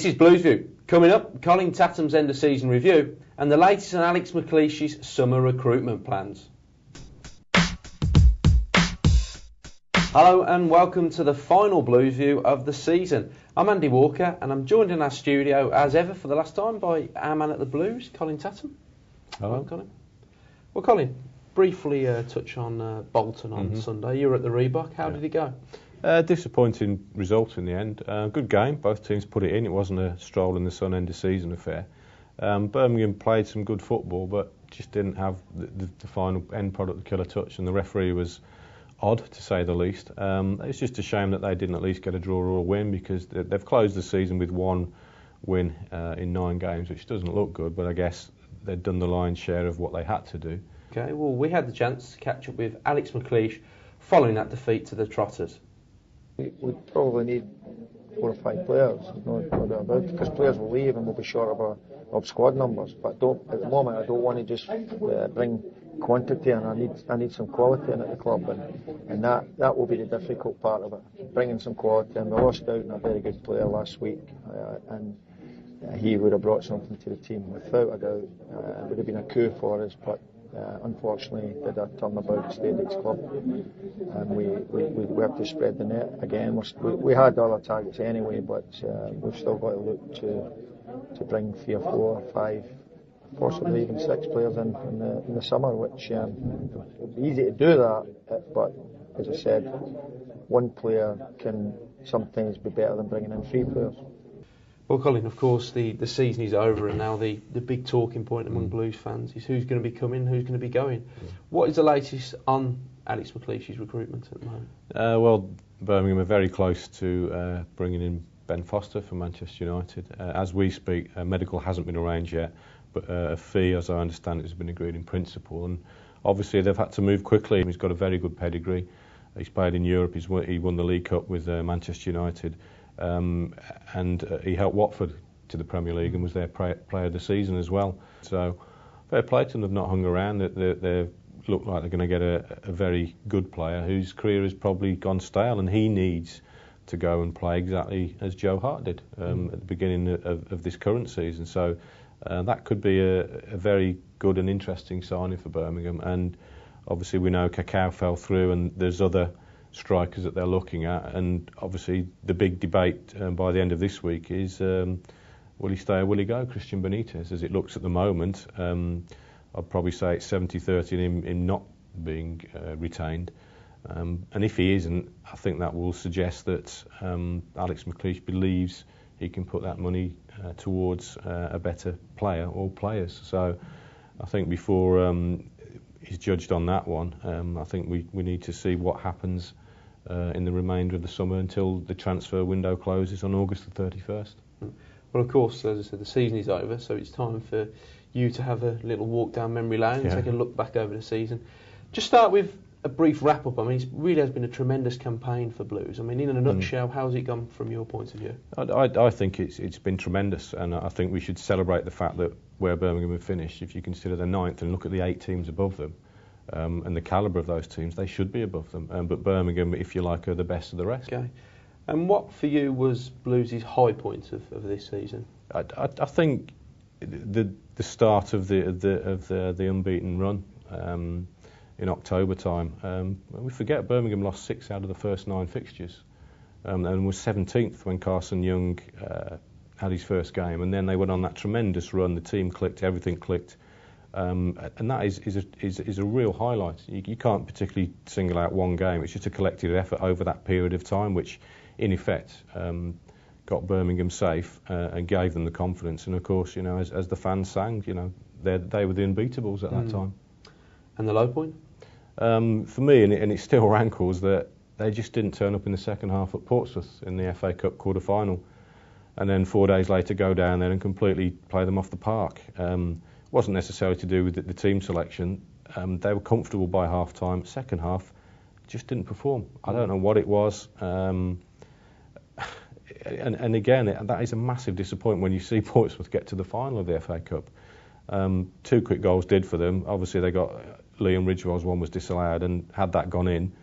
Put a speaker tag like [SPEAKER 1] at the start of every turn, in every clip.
[SPEAKER 1] This is Blues View. Coming up, Colin Tattum's end of season review and the latest on Alex McLeish's summer recruitment plans. Hello and welcome to the final Blues View of the season. I'm Andy Walker and I'm joined in our studio as ever for the last time by our man at the Blues, Colin Tattum.
[SPEAKER 2] Hello,
[SPEAKER 1] Colin. Well, Colin, briefly touch on Bolton on Sunday. You were at the Reebok. How did it go?
[SPEAKER 2] Disappointing result in the end. Good game. Both teams put it in. It wasn't a stroll in the sun end of season affair. Birmingham played some good football, but just didn't have the final end product, the killer touch, and the referee was odd, to say the least. It's just a shame that they didn't at least get a draw or a win, because they've closed the season with one win in 9 games, which doesn't look good, but I guess they'd done the lion's share of what they had to do.
[SPEAKER 1] Okay, well, we had the chance to catch up with Alex McLeish following that defeat to the Trotters.
[SPEAKER 3] We probably need 4 or 5 players, no doubt about it, because players will leave and we'll be short of squad numbers. But at the moment I don't want to just bring quantity, and I need some quality in at the club, and that will be the difficult part of it, bringing some quality. And we lost out on a very good player last week, and he would have brought something to the team without a doubt. It would have been a coup for us, but unfortunately did a turnabout, stayed at his club, and we have to spread the net again. We had other targets anyway, but we've still got to look to bring 3 or 4 or 5, possibly even 6 players in the summer, which it would be easy to do that, but as I said, 1 player can sometimes be better than bringing in 3 players.
[SPEAKER 1] Well, Colin, of course, the season is over, and now the big talking point among Blues fans is who's going to be coming, who's going to be going. What is the latest on Alex McLeish's recruitment at the moment?
[SPEAKER 2] Well, Birmingham are very close to bringing in Ben Foster from Manchester United. As we speak, medical hasn't been arranged yet, but a fee, as I understand it, has been agreed in principle. And obviously they've had to move quickly. He's got a very good pedigree. He's played in Europe. He won the League Cup with Manchester United. And he helped Watford to the Premier League and was their player of the season as well. So fair play to them, they've not hung around. They look like they're going to get a very good player whose career has probably gone stale, and he needs to go and play exactly as Joe Hart did at the beginning of this current season. So that could be a very good and interesting signing for Birmingham. And obviously we know Kakao fell through, and there's other strikers that they're looking at, and obviously the big debate by the end of this week is will he stay or will he go? Christian Benitez, as it looks at the moment, I'd probably say it's 70-30 in him not being retained, and if he isn't, I think that will suggest that Alex McLeish believes he can put that money towards a better player or players. So I think before he's judged on that one, I think we need to see what happens in the remainder of the summer until the transfer window closes on August the 31st.
[SPEAKER 1] Well, of course, as I said, the season is over, so it's time for you to have a little walk down memory lane and take a look back over the season. Just start with a brief wrap-up. I mean, it really has been a tremendous campaign for Blues. I mean, in a nutshell, how's it gone from your point of view?
[SPEAKER 2] I think it's been tremendous, and I think we should celebrate the fact that where Birmingham have finished, if you consider they're 9th and look at the 8 teams above them, and the calibre of those teams, they should be above them. But Birmingham, if you like, are the best of the rest.
[SPEAKER 1] Okay. And what for you was Blues' high point of this season?
[SPEAKER 2] I think the start of the unbeaten run in October time. We forget Birmingham lost 6 out of the first 9 fixtures, and was 17th when Carson Young had his first game, and then they went on that tremendous run. The team clicked, everything clicked, and that is a real highlight. You can't particularly single out one game. It's just a collective effort over that period of time, which in effect got Birmingham safe and gave them the confidence. And of course, you know, as the fans sang, you know, they were the unbeatables at that time.
[SPEAKER 1] And the low point?
[SPEAKER 2] For me, and it still rankles, that they just didn't turn up in the second half at Portsmouth in the FA Cup quarter-final, and then 4 days later go down there and completely play them off the park. Wasn't necessarily to do with the team selection. They were comfortable by half-time. Second half, just didn't perform. I don't know what it was. And again, that is a massive disappointment when you see Portsmouth get to the final of the FA Cup. 2 quick goals did for them. Obviously, they got Liam Ridgewell's one was disallowed, and had that gone in,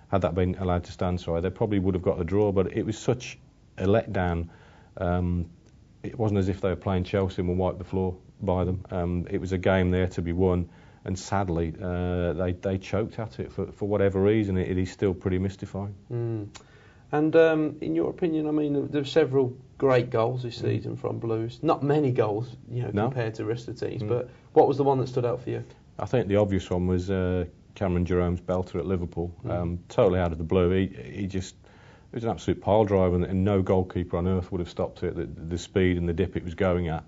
[SPEAKER 2] had that been allowed to stand, they probably would have got the draw. But it was such a letdown it wasn't as if they were playing Chelsea and were wiped the floor by them. It was a game there to be won, and sadly they choked at it for whatever reason. It is still pretty mystifying.
[SPEAKER 1] And in your opinion, I mean, there were several great goals this season from Blues. Not many goals, compared to the rest of the teams. But what was the one that stood out for you?
[SPEAKER 2] I think the obvious one was Cameron Jerome's belter at Liverpool. Totally out of the blue. He just, it was an absolute pile driver, and no goalkeeper on earth would have stopped it. The speed and the dip it was going at,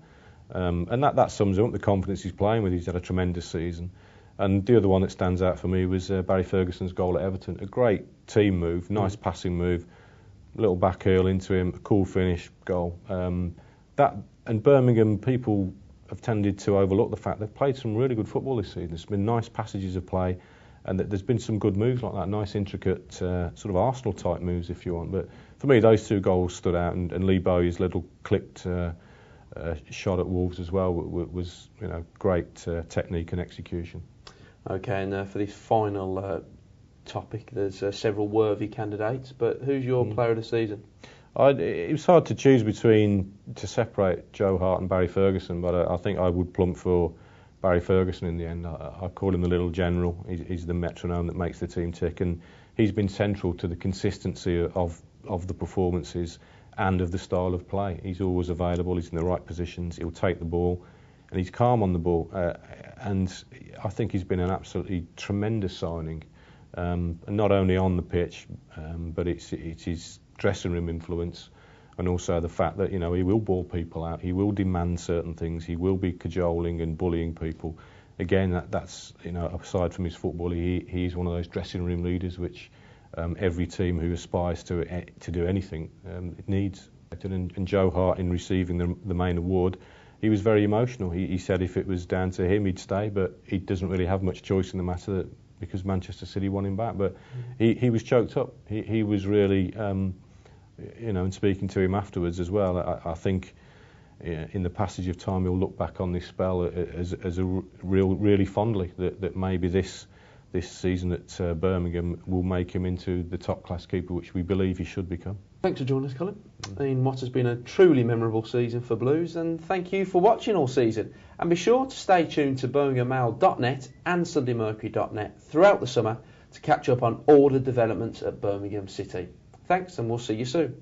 [SPEAKER 2] and that sums up the confidence he's playing with. He's had a tremendous season. And the other one that stands out for me was Barry Ferguson's goal at Everton. A great team move, nice passing move, little back heel into him, a cool finish, goal. And Birmingham, people have tended to overlook the fact they've played some really good football this season. There's been nice passages of play, and there's been some good moves like that, nice intricate sort of Arsenal type moves if you want. But for me, those two goals stood out, and Lee Bowye's little clipped shot at Wolves as well was great technique and execution.
[SPEAKER 1] Okay, and for this final topic, there's several worthy candidates, but who's your player of the season?
[SPEAKER 2] It was hard to separate Joe Hart and Barry Ferguson, but I think I would plump for Barry Ferguson in the end. I call him the little general. He's the metronome that makes the team tick, and he's been central to the consistency of the performances and of the style of play. He's always available, he's in the right positions, he'll take the ball, and he's calm on the ball. And I think he's been an absolutely tremendous signing, not only on the pitch, but it's his dressing room influence, and also the fact that he will ball people out, he will demand certain things, he will be cajoling and bullying people. Again, that's aside from his football, he's one of those dressing room leaders which every team who aspires to do anything needs. And Joe Hart, in receiving the main award, he was very emotional. He said if it was down to him, he'd stay, but he doesn't really have much choice in the matter because Manchester City won him back. But he was choked up. He was really, and speaking to him afterwards as well, I think in the passage of time he'll look back on this spell as really fondly. That maybe this season at Birmingham will make him into the top class keeper, which we believe he should become. Thanks
[SPEAKER 1] for joining us, Colin, in what has been a truly memorable season for Blues, and thank you for watching all season. And be sure to stay tuned to BirminghamMail.net and SundayMercury.net throughout the summer to catch up on all the developments at Birmingham City. Thanks, and we'll see you soon.